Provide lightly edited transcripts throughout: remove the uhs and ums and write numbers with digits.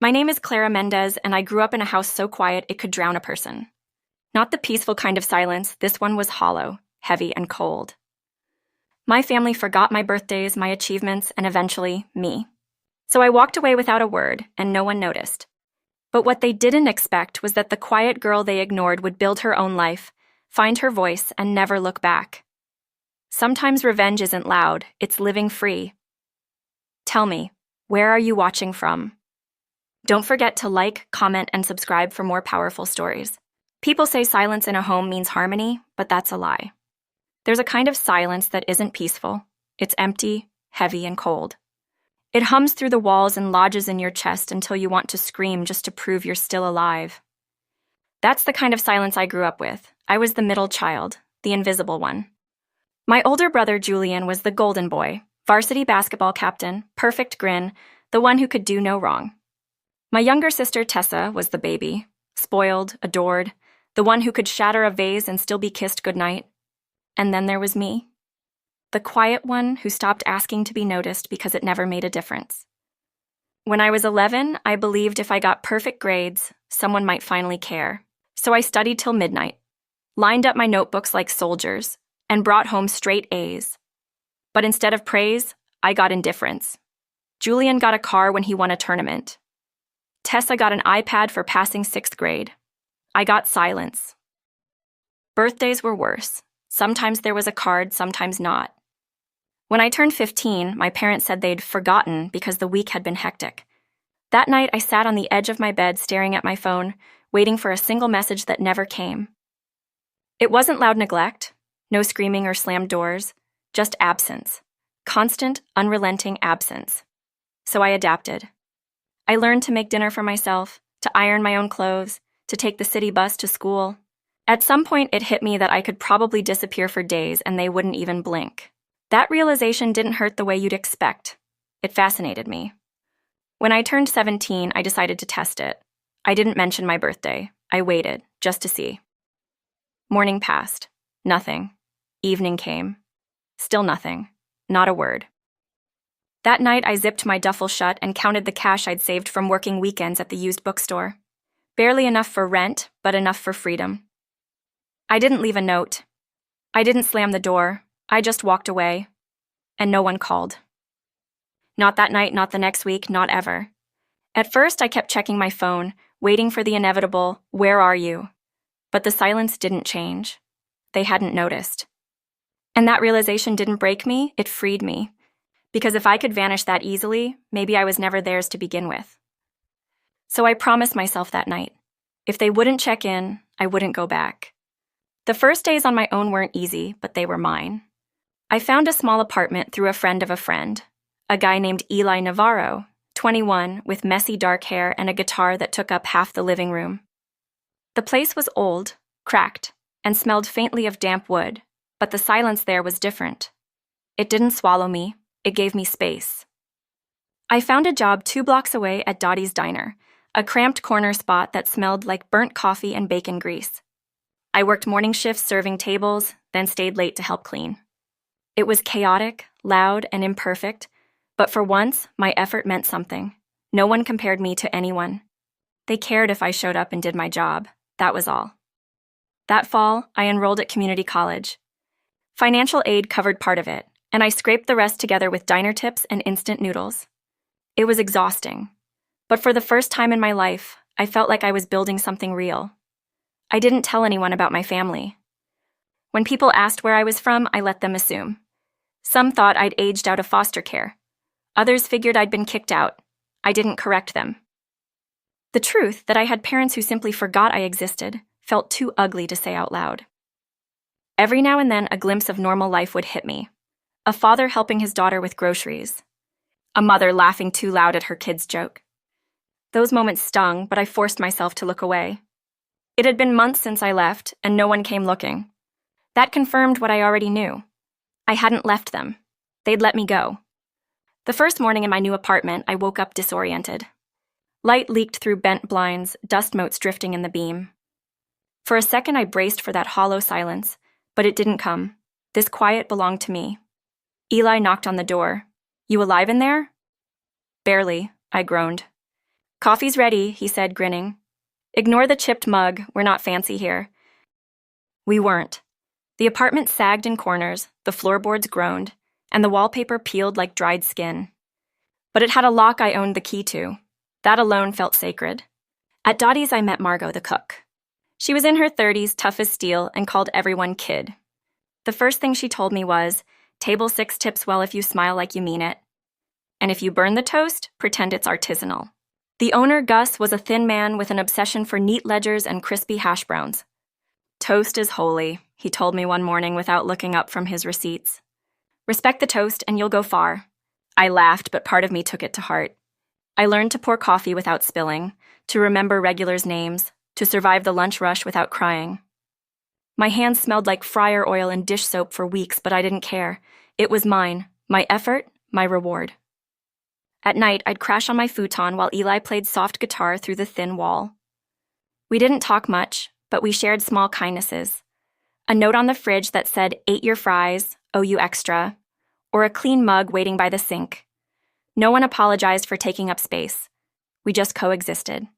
My name is Clara Mendez, and I grew up in a house so quiet it could drown a person. Not the peaceful kind of silence, this one was hollow, heavy, and cold. My family forgot my birthdays, my achievements, and eventually, me. So I walked away without a word, and no one noticed. But what they didn't expect was that the quiet girl they ignored would build her own life, find her voice, and never look back. Sometimes revenge isn't loud, it's living free. Tell me, where are you watching from? Don't forget to like, comment, and subscribe for more powerful stories. People say silence in a home means harmony, but that's a lie. There's a kind of silence that isn't peaceful. It's empty, heavy, and cold. It hums through the walls and lodges in your chest until you want to scream just to prove you're still alive. That's the kind of silence I grew up with. I was the middle child, the invisible one. My older brother Julian was the golden boy, varsity basketball captain, perfect grin, the one who could do no wrong. My younger sister Tessa was the baby, spoiled, adored, the one who could shatter a vase and still be kissed goodnight. And then there was me, the quiet one who stopped asking to be noticed because it never made a difference. When I was 11, I believed if I got perfect grades, someone might finally care. So I studied till midnight, lined up my notebooks like soldiers, and brought home straight A's. But instead of praise, I got indifference. Julian got a car when he won a tournament. Tessa got an iPad for passing 6th grade. I got silence. Birthdays were worse. Sometimes there was a card, sometimes not. When I turned 15, my parents said they'd forgotten because the week had been hectic. That night, I sat on the edge of my bed staring at my phone, waiting for a single message that never came. It wasn't loud neglect, no screaming or slammed doors, just absence. Constant, unrelenting absence. So I adapted. I learned to make dinner for myself, to iron my own clothes, to take the city bus to school. At some point, it hit me that I could probably disappear for days and they wouldn't even blink. That realization didn't hurt the way you'd expect. It fascinated me. When I turned 17, I decided to test it. I didn't mention my birthday. I waited, just to see. Morning passed. Nothing. Evening came. Still nothing. Not a word. That night, I zipped my duffel shut and counted the cash I'd saved from working weekends at the used bookstore. Barely enough for rent, but enough for freedom. I didn't leave a note. I didn't slam the door. I just walked away. And no one called. Not that night, not the next week, not ever. At first, I kept checking my phone, waiting for the inevitable, "Where are you?" But the silence didn't change. They hadn't noticed. And that realization didn't break me, it freed me. Because if I could vanish that easily, maybe I was never theirs to begin with. So I promised myself that night, if they wouldn't check in, I wouldn't go back. The first days on my own weren't easy, but they were mine. I found a small apartment through a friend of a friend, a guy named Eli Navarro, 21, with messy dark hair and a guitar that took up half the living room. The place was old, cracked, and smelled faintly of damp wood, but the silence there was different. It didn't swallow me. It gave me space. I found a job 2 blocks away at Dottie's Diner, a cramped corner spot that smelled like burnt coffee and bacon grease. I worked morning shifts serving tables, then stayed late to help clean. It was chaotic, loud, and imperfect, but for once, my effort meant something. No one compared me to anyone. They cared if I showed up and did my job. That was all. That fall, I enrolled at community college. Financial aid covered part of it, and I scraped the rest together with diner tips and instant noodles. It was exhausting, but for the first time in my life, I felt like I was building something real. I didn't tell anyone about my family. When people asked where I was from, I let them assume. Some thought I'd aged out of foster care. Others figured I'd been kicked out. I didn't correct them. The truth that I had parents who simply forgot I existed felt too ugly to say out loud. Every now and then, a glimpse of normal life would hit me. A father helping his daughter with groceries. A mother laughing too loud at her kid's joke. Those moments stung, but I forced myself to look away. It had been months since I left, and no one came looking. That confirmed what I already knew. I hadn't left them. They'd let me go. The first morning in my new apartment, I woke up disoriented. Light leaked through bent blinds, dust motes drifting in the beam. For a second, I braced for that hollow silence, but it didn't come. This quiet belonged to me. Eli knocked on the door. "You alive in there?" "Barely," I groaned. Coffee's ready, he said, grinning. Ignore the chipped mug, we're not fancy here. We weren't. The apartment sagged in corners, the floorboards groaned, and the wallpaper peeled like dried skin. But it had a lock I owned the key to. That alone felt sacred. At Dottie's, I met Margot, the cook. She was in her 30s, tough as steel, and called everyone kid. The first thing she told me was, table 6 tips well if you smile like you mean it. And if you burn the toast, pretend it's artisanal. The owner, Gus, was a thin man with an obsession for neat ledgers and crispy hash browns. Toast is holy, he told me one morning without looking up from his receipts. Respect the toast and you'll go far. I laughed, but part of me took it to heart. I learned to pour coffee without spilling, to remember regulars' names, to survive the lunch rush without crying. My hands smelled like fryer oil and dish soap for weeks, but I didn't care. It was mine, my effort, my reward. At night, I'd crash on my futon while Eli played soft guitar through the thin wall. We didn't talk much, but we shared small kindnesses. A note on the fridge that said, "Ate your fries, owe you extra," or a clean mug waiting by the sink. No one apologized for taking up space. We just coexisted.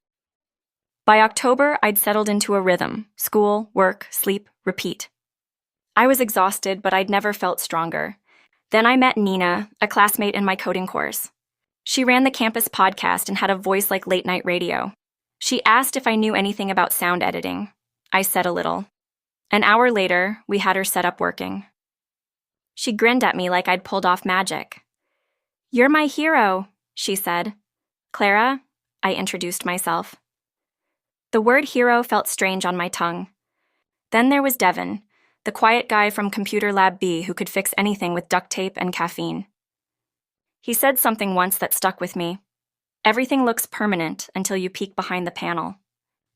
By October, I'd settled into a rhythm: school, work, sleep, repeat. I was exhausted, but I'd never felt stronger. Then I met Nina, a classmate in my coding course. She ran the campus podcast and had a voice like late-night radio. She asked if I knew anything about sound editing. I said a little. An hour later, we had her set up working. She grinned at me like I'd pulled off magic. "You're my hero," she said. "Clara," I introduced myself. The word hero felt strange on my tongue. Then there was Devin, the quiet guy from Computer Lab B who could fix anything with duct tape and caffeine. He said something once that stuck with me. Everything looks permanent until you peek behind the panel.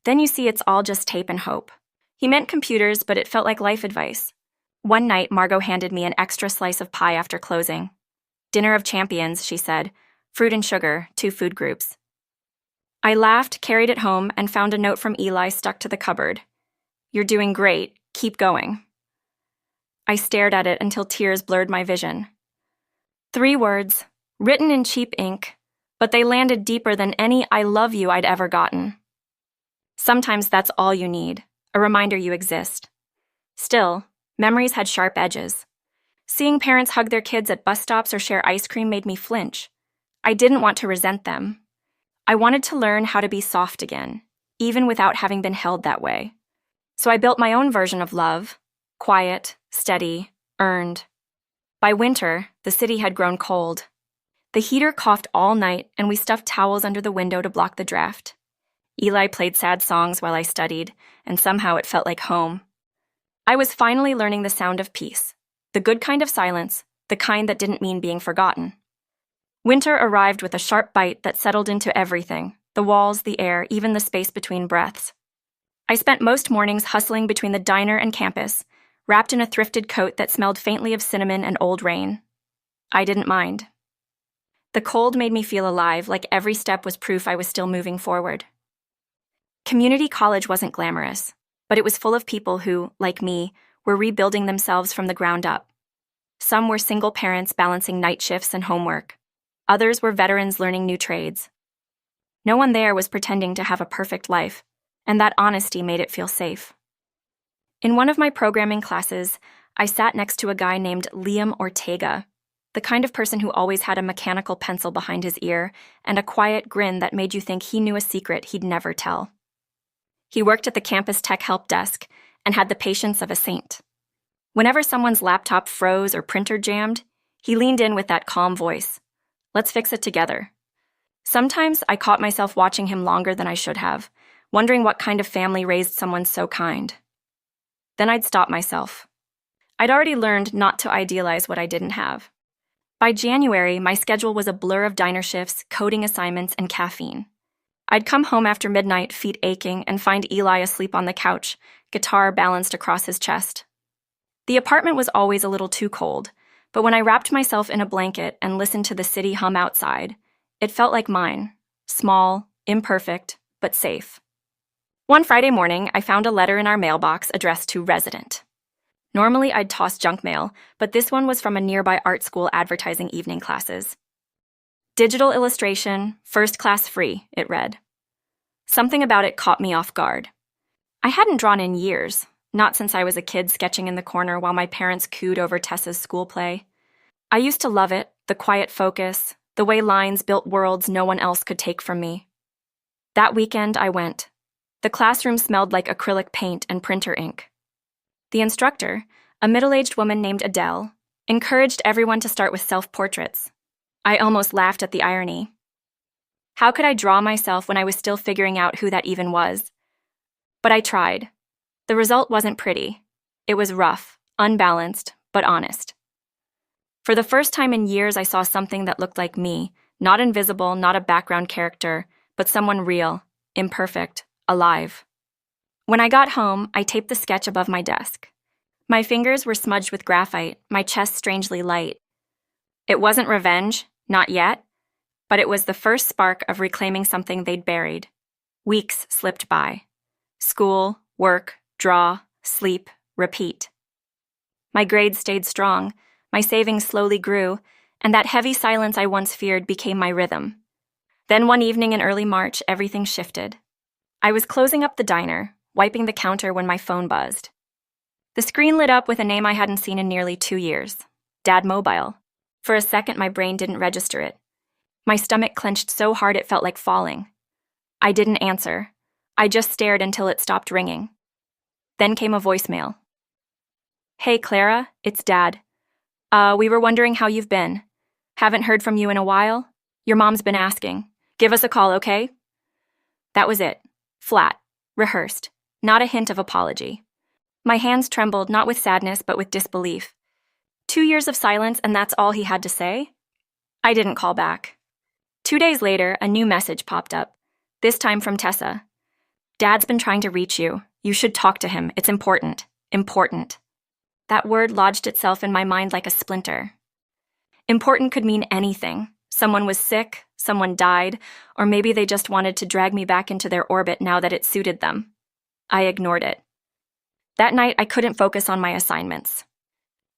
Then you see it's all just tape and hope. He meant computers, but it felt like life advice. One night, Margot handed me an extra slice of pie after closing. "Dinner of champions," she said. "Fruit and sugar, 2 food groups." I laughed, carried it home, and found a note from Eli stuck to the cupboard. "You're doing great. Keep going." I stared at it until tears blurred my vision. 3 words, written in cheap ink, but they landed deeper than any "I love you" I'd ever gotten. Sometimes that's all you need, a reminder you exist. Still, memories had sharp edges. Seeing parents hug their kids at bus stops or share ice cream made me flinch. I didn't want to resent them. I wanted to learn how to be soft again, even without having been held that way. So I built my own version of love: quiet, steady, earned. By winter, the city had grown cold. The heater coughed all night, and we stuffed towels under the window to block the draft. Eli played sad songs while I studied, and somehow it felt like home. I was finally learning the sound of peace, the good kind of silence, the kind that didn't mean being forgotten. Winter arrived with a sharp bite that settled into everything: the walls, the air, even the space between breaths. I spent most mornings hustling between the diner and campus, wrapped in a thrifted coat that smelled faintly of cinnamon and old rain. I didn't mind. The cold made me feel alive, like every step was proof I was still moving forward. Community college wasn't glamorous, but it was full of people who, like me, were rebuilding themselves from the ground up. Some were single parents balancing night shifts and homework. Others were veterans learning new trades. No one there was pretending to have a perfect life, and that honesty made it feel safe. In one of my programming classes, I sat next to a guy named Liam Ortega, the kind of person who always had a mechanical pencil behind his ear and a quiet grin that made you think he knew a secret he'd never tell. He worked at the campus tech help desk and had the patience of a saint. Whenever someone's laptop froze or printer jammed, he leaned in with that calm voice. "Let's fix it together." Sometimes I caught myself watching him longer than I should have, wondering what kind of family raised someone so kind. Then I'd stop myself. I'd already learned not to idealize what I didn't have. By January, my schedule was a blur of diner shifts, coding assignments, and caffeine. I'd come home after midnight, feet aching, and find Eli asleep on the couch, guitar balanced across his chest. The apartment was always a little too cold, but when I wrapped myself in a blanket and listened to the city hum outside, it felt like mine: small, imperfect, but safe. One Friday morning, I found a letter in our mailbox addressed to Resident. Normally, I'd toss junk mail, but this one was from a nearby art school advertising evening classes. Digital illustration, first class free, it read. Something about it caught me off guard. I hadn't drawn in years, not since I was a kid sketching in the corner while my parents cooed over Tessa's school play. I used to love it, the quiet focus, the way lines built worlds no one else could take from me. That weekend, I went. The classroom smelled like acrylic paint and printer ink. The instructor, a middle-aged woman named Adele, encouraged everyone to start with self-portraits. I almost laughed at the irony. How could I draw myself when I was still figuring out who that even was? But I tried. The result wasn't pretty. It was rough, unbalanced, but honest. For the first time in years, I saw something that looked like me, not invisible, not a background character, but someone real, imperfect, alive. When I got home, I taped the sketch above my desk. My fingers were smudged with graphite, my chest strangely light. It wasn't revenge, not yet, but it was the first spark of reclaiming something they'd buried. Weeks slipped by. School, work, draw, sleep, repeat. My grades stayed strong, my savings slowly grew, and that heavy silence I once feared became my rhythm. Then one evening in early March, everything shifted. I was closing up the diner, wiping the counter when my phone buzzed. The screen lit up with a name I hadn't seen in nearly 2 years. Dad Mobile. For a second, my brain didn't register it. My stomach clenched so hard it felt like falling. I didn't answer. I just stared until it stopped ringing. Then came a voicemail. Hey, Clara, it's Dad. We were wondering how you've been. Haven't heard from you in a while? Your mom's been asking. Give us a call, okay? That was it. Flat. Rehearsed. Not a hint of apology. My hands trembled, not with sadness, but with disbelief. 2 years of silence, and that's all he had to say? I didn't call back. 2 days later, a new message popped up, this time from Tessa. Dad's been trying to reach you. You should talk to him. It's important. Important. That word lodged itself in my mind like a splinter. Important could mean anything. Someone was sick, someone died, or maybe they just wanted to drag me back into their orbit now that it suited them. I ignored it. That night, I couldn't focus on my assignments.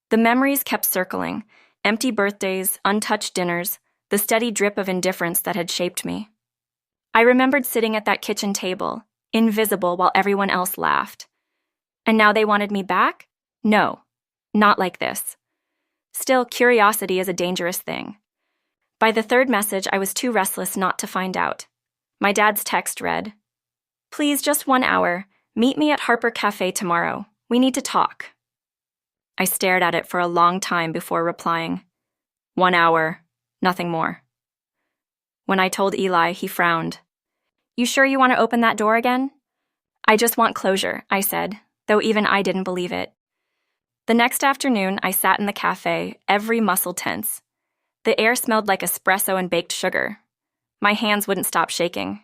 The memories kept circling, empty birthdays, untouched dinners, the steady drip of indifference that had shaped me. I remembered sitting at that kitchen table, invisible while everyone else laughed. And now they wanted me back? No, not like this. Still, curiosity is a dangerous thing. By the third message, I was too restless not to find out. My dad's text read, Please, just 1 hour. Meet me at Harper Cafe tomorrow. We need to talk. I stared at it for a long time before replying. 1 hour, nothing more. When I told Eli, he frowned. You sure you want to open that door again? I just want closure, I said, though even I didn't believe it. The next afternoon, I sat in the cafe, every muscle tense. The air smelled like espresso and baked sugar. My hands wouldn't stop shaking.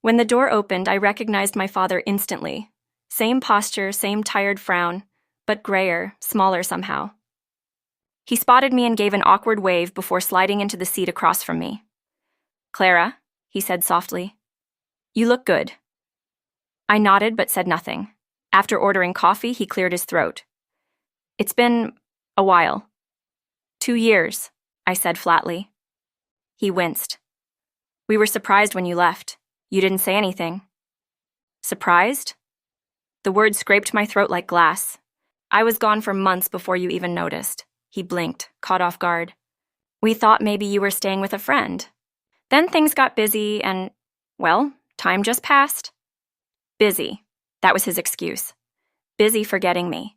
When the door opened, I recognized my father instantly. Same posture, same tired frown, but grayer, smaller somehow. He spotted me and gave an awkward wave before sliding into the seat across from me. Clara, he said softly. You look good. I nodded but said nothing. After ordering coffee, he cleared his throat. It's been a while. 2 years, I said flatly. He winced. We were surprised when you left. You didn't say anything. Surprised? The word scraped my throat like glass. I was gone for months before you even noticed. He blinked, caught off guard. We thought maybe you were staying with a friend. Then things got busy and, well, time just passed. Busy. That was his excuse. Busy forgetting me.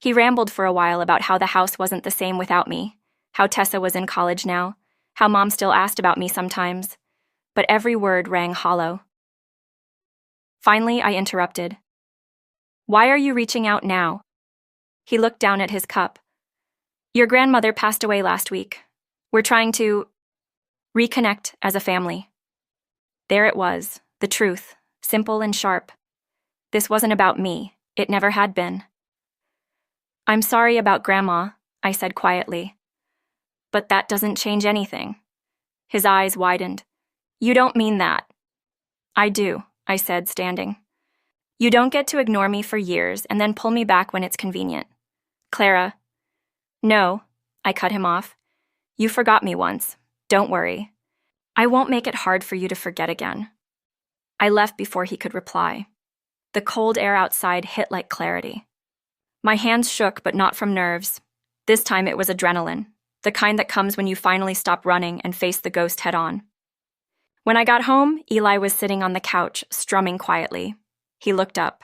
He rambled for a while about how the house wasn't the same without me, how Tessa was in college now, how Mom still asked about me sometimes. But every word rang hollow. Finally, I interrupted. Why are you reaching out now? He looked down at his cup. Your grandmother passed away last week. We're trying to reconnect as a family. There it was, the truth, simple and sharp. This wasn't about me. It never had been. I'm sorry about Grandma, I said quietly. But that doesn't change anything. His eyes widened. You don't mean that. I do, I said, standing. You don't get to ignore me for years and then pull me back when it's convenient. Clara. No, I cut him off. You forgot me once. Don't worry. I won't make it hard for you to forget again. I left before he could reply. The cold air outside hit like clarity. My hands shook, but not from nerves. This time it was adrenaline, the kind that comes when you finally stop running and face the ghost head-on. When I got home, Eli was sitting on the couch, strumming quietly. He looked up.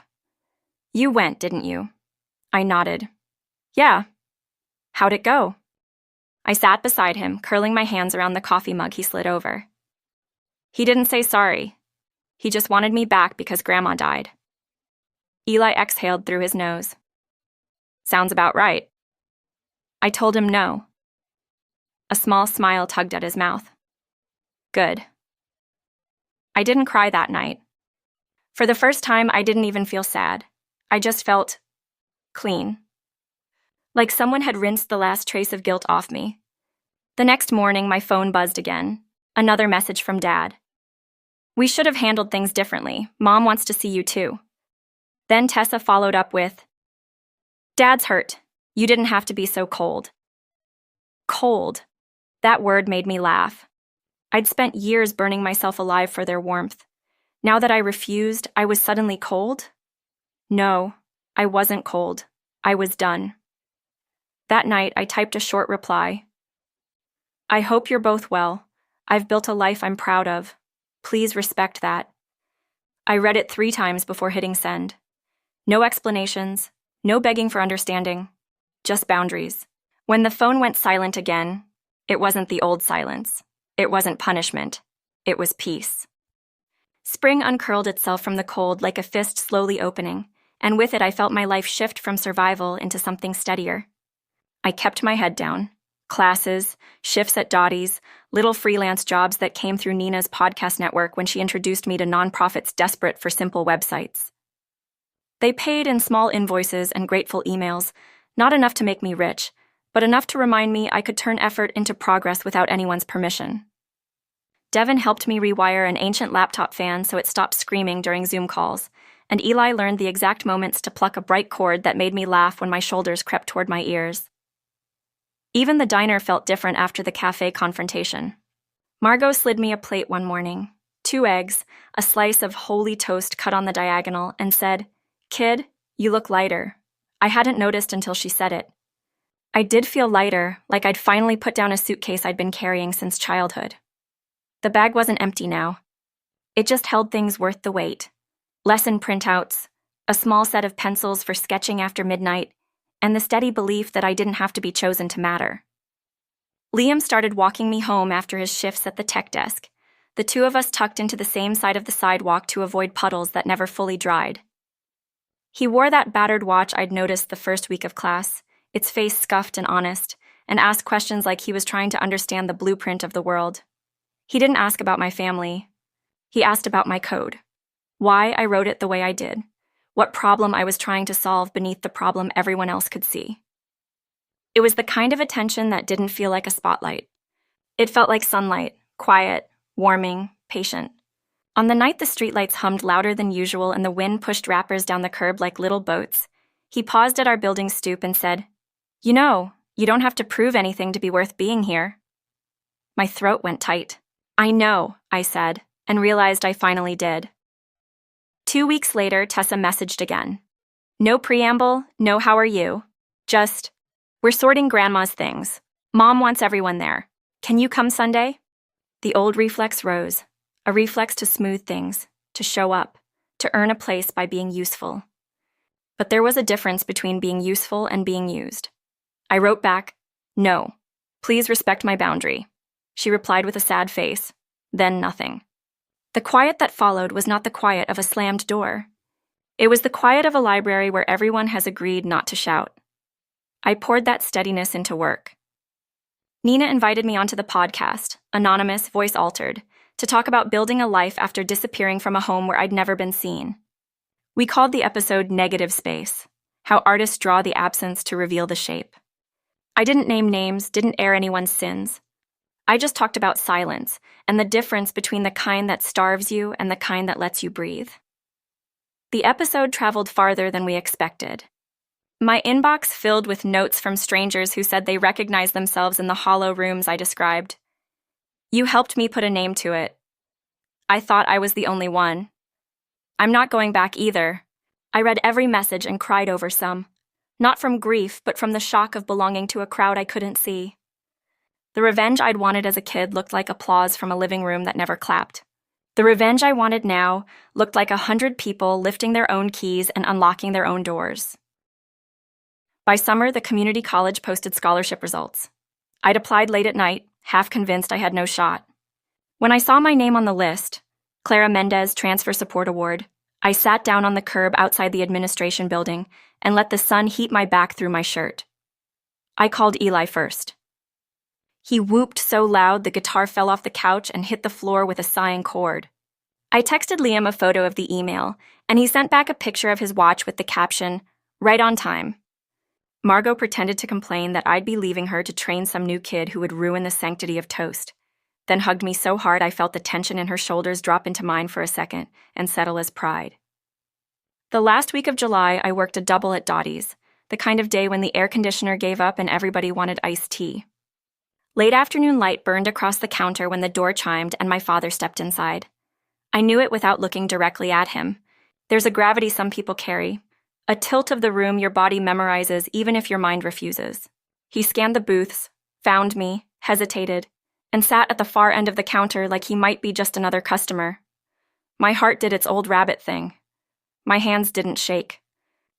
"You went, didn't you?" I nodded. "Yeah." "How'd it go?" I sat beside him, curling my hands around the coffee mug he slid over. "He didn't say sorry. He just wanted me back because Grandma died." Eli exhaled through his nose. "Sounds about right." I told him no. A small smile tugged at his mouth. "Good." I didn't cry that night. For the first time, I didn't even feel sad. I just felt clean. Like someone had rinsed the last trace of guilt off me. The next morning, my phone buzzed again. Another message from Dad. "We should have handled things differently. Mom wants to see you too." Then Tessa followed up with, "Dad's hurt. You didn't have to be so cold." Cold. That word made me laugh. I'd spent years burning myself alive for their warmth. Now that I refused, I was suddenly cold? No, I wasn't cold. I was done. That night, I typed a short reply. "I hope you're both well. I've built a life I'm proud of. Please respect that." I read it 3 times before hitting send. No explanations, no begging for understanding, just boundaries. When the phone went silent again, it wasn't the old silence. It wasn't punishment. It was peace. Spring uncurled itself from the cold like a fist slowly opening, and with it I felt my life shift from survival into something steadier. I kept my head down. Classes, shifts at Dottie's, little freelance jobs that came through Nina's podcast network when she introduced me to nonprofits desperate for simple websites. They paid in small invoices and grateful emails, not enough to make me rich, but enough to remind me I could turn effort into progress without anyone's permission. Devin helped me rewire an ancient laptop fan so it stopped screaming during Zoom calls, and Eli learned the exact moments to pluck a bright cord that made me laugh when my shoulders crept toward my ears. Even the diner felt different after the cafe confrontation. Margot slid me a plate one morning, 2 eggs, a slice of holy toast cut on the diagonal, and said, "Kid, you look lighter." I hadn't noticed until she said it. I did feel lighter, like I'd finally put down a suitcase I'd been carrying since childhood. The bag wasn't empty now. It just held things worth the wait. Lesson printouts, a small set of pencils for sketching after midnight, and the steady belief that I didn't have to be chosen to matter. Liam started walking me home after his shifts at the tech desk, the 2 of us tucked into the same side of the sidewalk to avoid puddles that never fully dried. He wore that battered watch I'd noticed the first week of class, its face scuffed and honest, and asked questions like he was trying to understand the blueprint of the world. He didn't ask about my family. He asked about my code. Why I wrote it the way I did. What problem I was trying to solve beneath the problem everyone else could see. It was the kind of attention that didn't feel like a spotlight. It felt like sunlight, quiet, warming, patient. On the night the streetlights hummed louder than usual and the wind pushed wrappers down the curb like little boats, he paused at our building's stoop and said, "You know, you don't have to prove anything to be worth being here." My throat went tight. "I know," I said, and realized I finally did. 2 weeks later, Tessa messaged again. No preamble, no how are you. Just, "We're sorting Grandma's things. Mom wants everyone there. Can you come Sunday?" The old reflex rose, a reflex to smooth things, to show up, to earn a place by being useful. But there was a difference between being useful and being used. I wrote back, "No, please respect my boundary." She replied with a sad face, then nothing. The quiet that followed was not the quiet of a slammed door. It was the quiet of a library where everyone has agreed not to shout. I poured that steadiness into work. Nina invited me onto the podcast, anonymous, voice altered, to talk about building a life after disappearing from a home where I'd never been seen. We called the episode Negative Space, how artists draw the absence to reveal the shape. I didn't name names, didn't air anyone's sins. I just talked about silence and the difference between the kind that starves you and the kind that lets you breathe. The episode traveled farther than we expected. My inbox filled with notes from strangers who said they recognized themselves in the hollow rooms I described. You helped me put a name to it. I thought I was the only one. I'm not going back either. I read every message and cried over some. Not from grief, but from the shock of belonging to a crowd I couldn't see. The revenge I'd wanted as a kid looked like applause from a living room that never clapped. The revenge I wanted now looked like 100 people lifting their own keys and unlocking their own doors. By summer, the community college posted scholarship results. I'd applied late at night, half convinced I had no shot. When I saw my name on the list, Clara Mendez Transfer Support Award, I sat down on the curb outside the administration building and let the sun heat my back through my shirt. I called Eli first. He whooped so loud the guitar fell off the couch and hit the floor with a sighing chord. I texted Liam a photo of the email, and he sent back a picture of his watch with the caption, "Right on time." Margot pretended to complain that I'd be leaving her to train some new kid who would ruin the sanctity of toast, then hugged me so hard I felt the tension in her shoulders drop into mine for a second and settle as pride. The last week of July, I worked a double at Dottie's, the kind of day when the air conditioner gave up and everybody wanted iced tea. Late afternoon light burned across the counter when the door chimed and my father stepped inside. I knew it without looking directly at him. There's a gravity some people carry, a tilt of the room your body memorizes even if your mind refuses. He scanned the booths, found me, hesitated, and sat at the far end of the counter like he might be just another customer. My heart did its old rabbit thing. My hands didn't shake.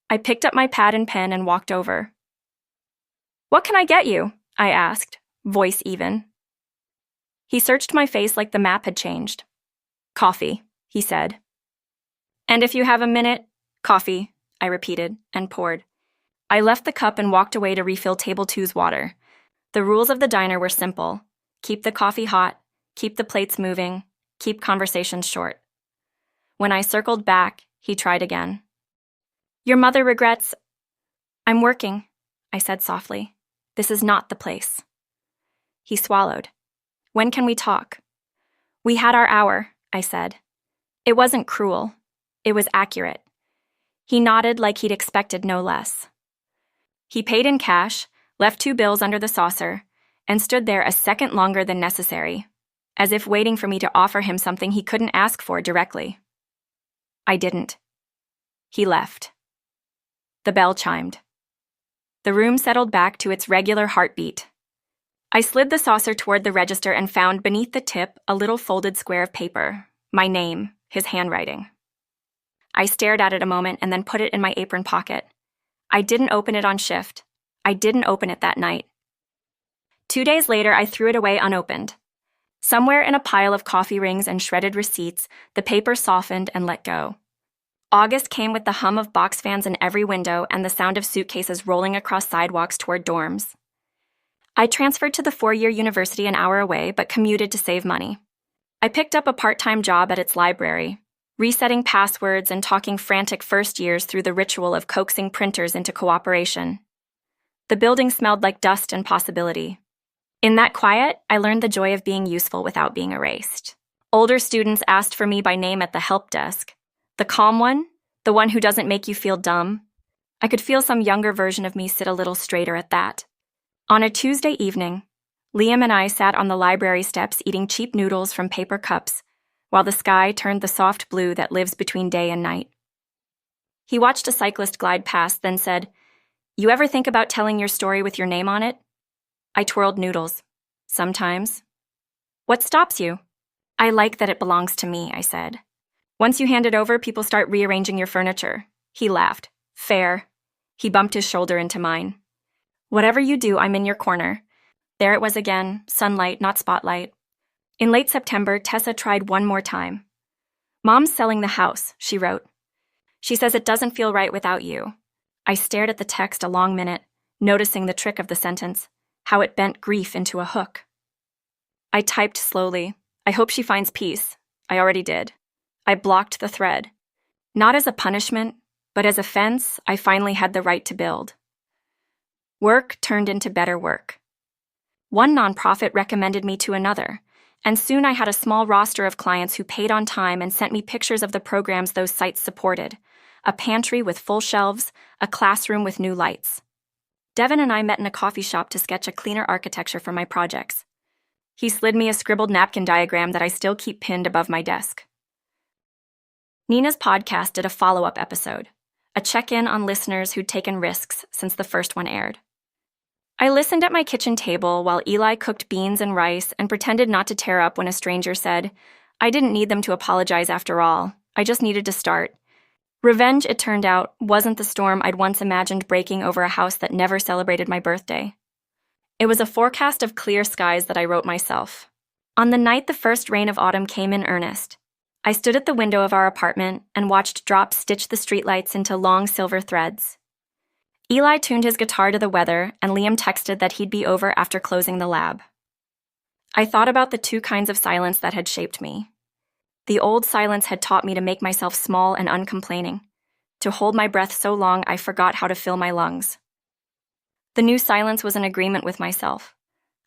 I picked up my pad and pen and walked over. "What can I get you?" I asked, voice even. He searched my face like the map had changed. "Coffee," he said. "And if you have a minute, coffee," I repeated and poured. I left the cup and walked away to refill Table 2's water. The rules of the diner were simple. Keep the coffee hot, keep the plates moving, keep conversations short. When I circled back, he tried again. "Your mother regrets—" "I'm working," I said softly. "This is not the place." He swallowed. "When can we talk?" "We had our hour," I said. It wasn't cruel. It was accurate. He nodded like he'd expected no less. He paid in cash, left 2 bills under the saucer, and stood there a second longer than necessary, as if waiting for me to offer him something he couldn't ask for directly. I didn't. He left. The bell chimed. The room settled back to its regular heartbeat. I slid the saucer toward the register and found beneath the tip a little folded square of paper, my name, his handwriting. I stared at it a moment and then put it in my apron pocket. I didn't open it on shift. I didn't open it that night. 2 days later, I threw it away unopened. Somewhere in a pile of coffee rings and shredded receipts, the paper softened and let go. August came with the hum of box fans in every window and the sound of suitcases rolling across sidewalks toward dorms. I transferred to the 4-year university an hour away, but commuted to save money. I picked up a part-time job at its library, resetting passwords and talking frantic first years through the ritual of coaxing printers into cooperation. The building smelled like dust and possibility. In that quiet, I learned the joy of being useful without being erased. Older students asked for me by name at the help desk. The calm one, the one who doesn't make you feel dumb. I could feel some younger version of me sit a little straighter at that. On a Tuesday evening, Liam and I sat on the library steps eating cheap noodles from paper cups, while the sky turned the soft blue that lives between day and night. He watched a cyclist glide past, then said, "You ever think about telling your story with your name on it?" I twirled noodles. "Sometimes." "What stops you?" "I like that it belongs to me," I said. "Once you hand it over, people start rearranging your furniture." He laughed. "Fair." He bumped his shoulder into mine. "Whatever you do, I'm in your corner." There it was again, sunlight, not spotlight. In late September, Tessa tried one more time. "Mom's selling the house," she wrote. "She says it doesn't feel right without you." I stared at the text a long minute, noticing the trick of the sentence, how it bent grief into a hook. I typed slowly. "I hope she finds peace." I already did. I blocked the thread. Not as a punishment, but as a fence I finally had the right to build. Work turned into better work. One nonprofit recommended me to another, and soon I had a small roster of clients who paid on time and sent me pictures of the programs those sites supported: a pantry with full shelves, a classroom with new lights. Devin and I met in a coffee shop to sketch a cleaner architecture for my projects. He slid me a scribbled napkin diagram that I still keep pinned above my desk. Nina's podcast did a follow-up episode, a check-in on listeners who'd taken risks since the first one aired. I listened at my kitchen table while Eli cooked beans and rice and pretended not to tear up when a stranger said, "I didn't need them to apologize after all. I just needed to start." Revenge, it turned out, wasn't the storm I'd once imagined breaking over a house that never celebrated my birthday. It was a forecast of clear skies that I wrote myself. On the night the first rain of autumn came in earnest, I stood at the window of our apartment and watched drops stitch the streetlights into long silver threads. Eli tuned his guitar to the weather, and Liam texted that he'd be over after closing the lab. I thought about the two kinds of silence that had shaped me. The old silence had taught me to make myself small and uncomplaining, to hold my breath so long I forgot how to fill my lungs. The new silence was an agreement with myself.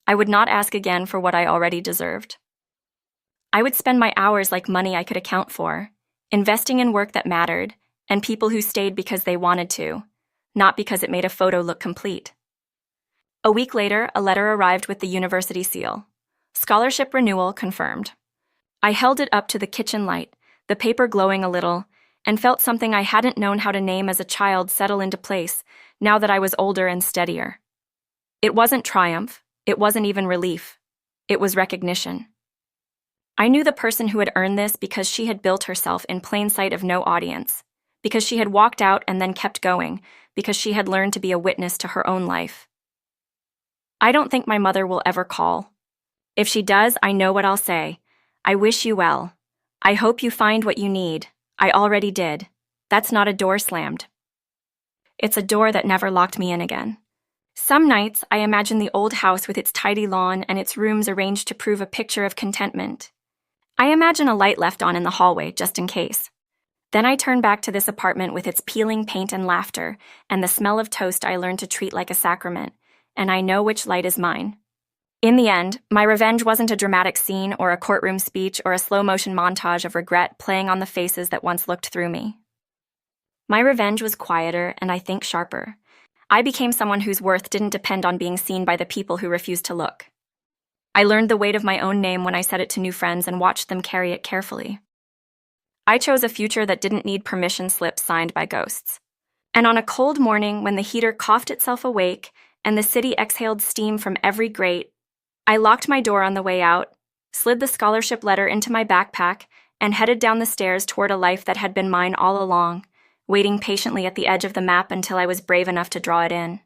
I would not ask again for what I already deserved. I would spend my hours like money I could account for, investing in work that mattered, and people who stayed because they wanted to, not because it made a photo look complete. A week later, a letter arrived with the university seal. Scholarship renewal confirmed. I held it up to the kitchen light, the paper glowing a little, and felt something I hadn't known how to name as a child settle into place now that I was older and steadier. It wasn't triumph, it wasn't even relief. It was recognition. I knew the person who had earned this because she had built herself in plain sight of no audience, because she had walked out and then kept going, because she had learned to be a witness to her own life. I don't think my mother will ever call. If she does, I know what I'll say. I wish you well. I hope you find what you need. I already did. That's not a door slammed. It's a door that never locked me in again. Some nights, I imagine the old house with its tidy lawn and its rooms arranged to prove a picture of contentment. I imagine a light left on in the hallway, just in case. Then I turn back to this apartment with its peeling paint and laughter, and the smell of toast I learned to treat like a sacrament, and I know which light is mine. In the end, my revenge wasn't a dramatic scene or a courtroom speech or a slow-motion montage of regret playing on the faces that once looked through me. My revenge was quieter and I think sharper. I became someone whose worth didn't depend on being seen by the people who refused to look. I learned the weight of my own name when I said it to new friends and watched them carry it carefully. I chose a future that didn't need permission slips signed by ghosts. And on a cold morning when the heater coughed itself awake and the city exhaled steam from every grate, I locked my door on the way out, slid the scholarship letter into my backpack, and headed down the stairs toward a life that had been mine all along, waiting patiently at the edge of the map until I was brave enough to draw it in.